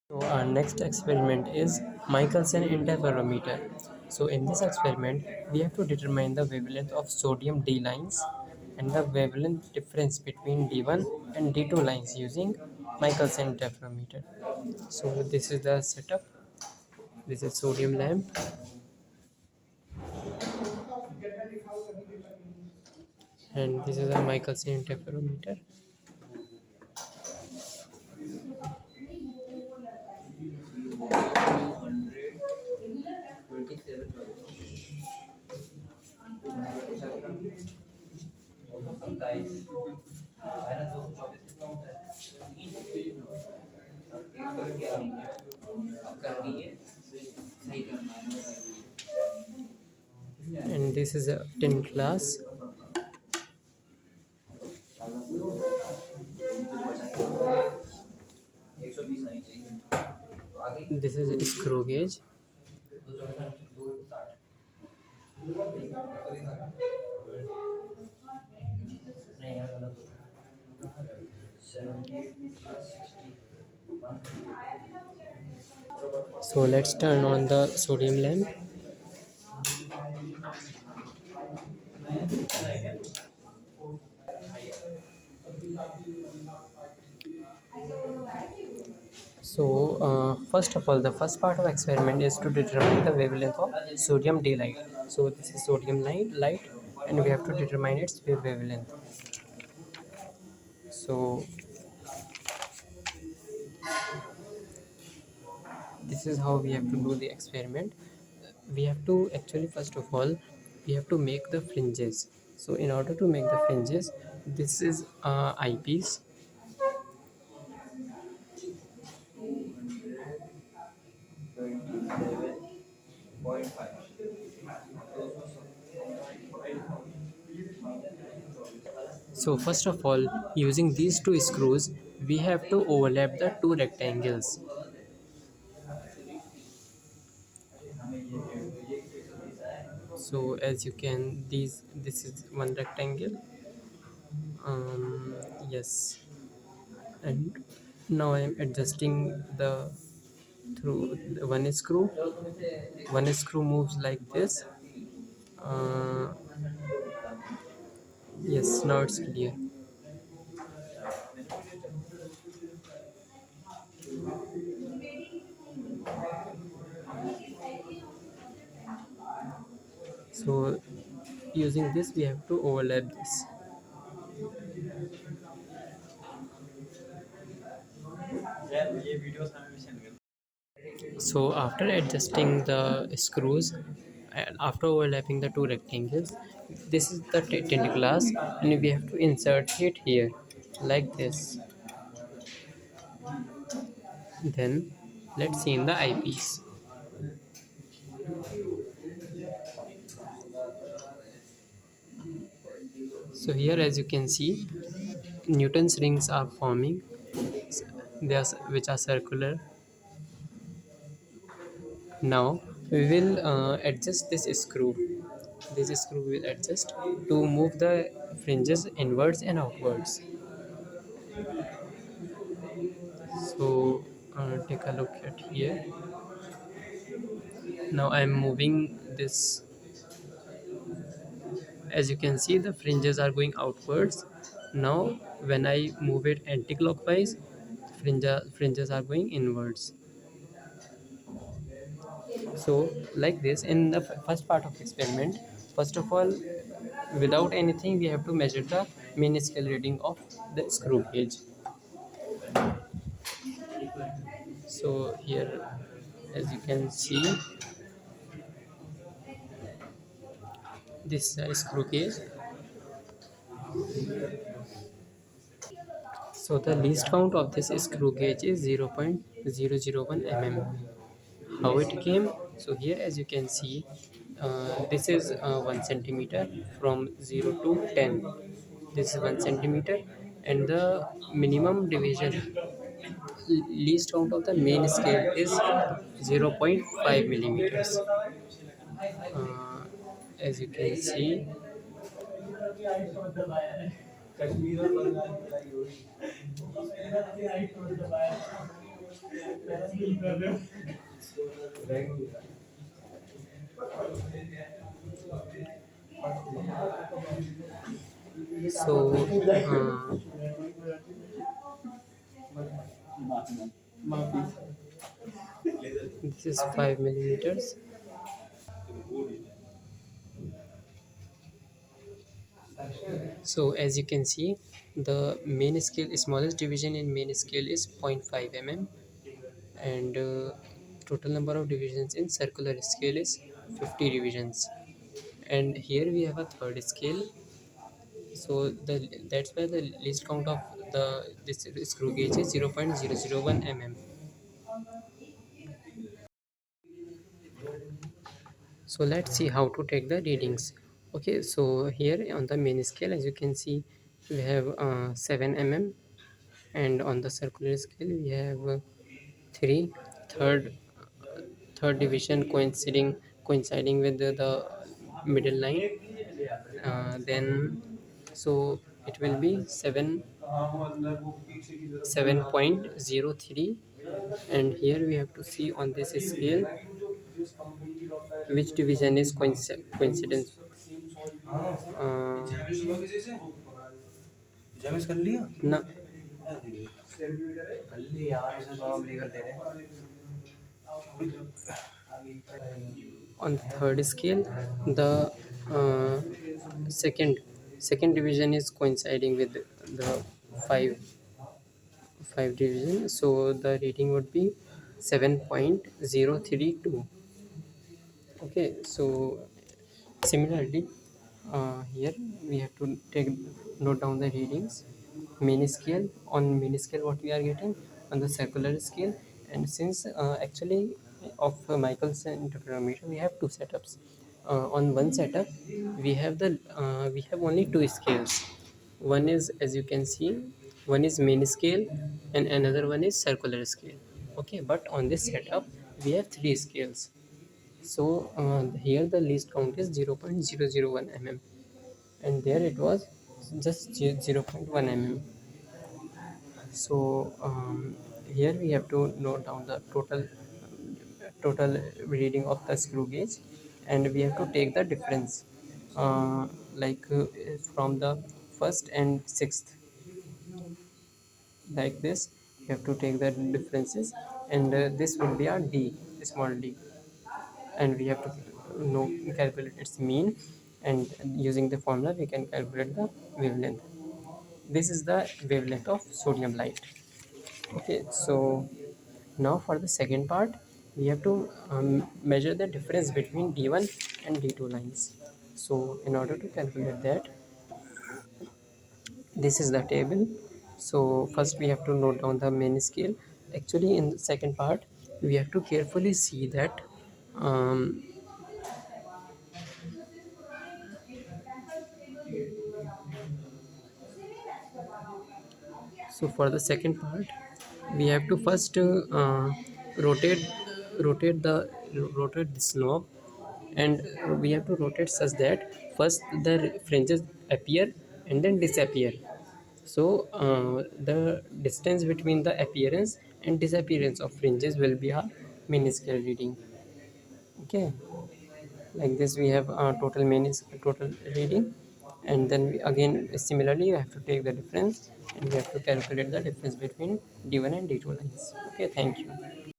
So our next experiment is Michelson interferometer. So in this experiment, we have to determine the wavelength of sodium D lines and the wavelength difference between D1 and D2 lines using Michelson interferometer. So this is the setup. This is sodium lamp and this is a Michelson interferometer. And this is a tin glass. This is a screw gauge. So let's turn on the sodium lamp. So first of all, the first part of experiment is to determine the wavelength of sodium daylight. So this is sodium light, and we have to determine its wavelength. So this is how we have to do the experiment. We have to actually first of all we have to make the fringes. So in order to make the fringes, this is eyepiece. So first of all, using these two screws, we have to overlap the two rectangles. So as you can, this is one rectangle. Yes, and now I am adjusting the through the one screw. One screw moves like this. Uh, yes, now it's clear. So using this, we have to overlap this. So after adjusting the screws and after overlapping the two rectangles, this is the tint glass, and we have to insert it here like this. Then let's see in the eyepiece. So here, as you can see, Newton's rings are forming. They are which are circular. Now we will adjust this screw. This screw will adjust to move the fringes inwards and outwards. So take a look at here. Now I am moving this. As you can see, the fringes are going outwards. Now when I move it anti-clockwise, fringes are going inwards. So like this, in the first part of experiment, first of all, without anything, we have to measure the mean scale reading of the screw gauge. So here, as you can see, this screw gauge. So the least count of this screw gauge is 0.001 mm. How it came? So here, as you can see, this is 1 centimeter from 0 to 10. This is 1 centimeter, and the minimum division, least count of the main scale is 0.5 millimeters. As you can see, So this is 5 millimeters. So as you can see, the main scale, smallest division in main scale is 0.5 mm, and total number of divisions in circular scale is 50 divisions. And here we have a third scale. So that's why the least count of the this screw gauge is 0.001 mm. So let's see how to take the readings. Okay, so here on the main scale, as you can see, we have 7 mm, and on the circular scale we have 3 third third division coinciding with the middle line. Then so it will be 7.03, and here we have to see on this scale which division is coincidence. uh, ना on the third scale, the uh, second second division is coinciding with the five five division, so the reading would be 7.032. Okay, so similarly, here we have to take note down the readings. Main scale, on main scale what we are getting, on the circular scale. And since actually of Michelson interferometer we have two setups. On one setup we have only two scales. One is, as you can see, one is main scale and another one is circular scale. Okay, but on this setup we have three scales. So here the least count is 0.001 mm, and there it was just 0.1 mm. So here we have to note down the total reading of the screw gauge, and we have to take the difference, like from the first and sixth, like this. You have to take the differences, and this will be our d, small d, and we have to know calculate its mean, and using the formula we can calculate the wavelength. This is the wavelength of sodium light. Okay, so now for the second part, we have to measure the difference between d1 and d2 lines. So in order to calculate that, this is the table. So first we have to note down the main scale. Actually in the second part we have to carefully see that, um, so for the second part, we have to first rotate rotate the rotate this knob, and we have to rotate such that first the fringes appear and then disappear. So the distance between the appearance and disappearance of fringes will be a minuscule reading. Okay, like this we have total reading, and then again similarly you have to take the difference, and we have to calculate the difference between d1 and d2 lines. Okay, thank you.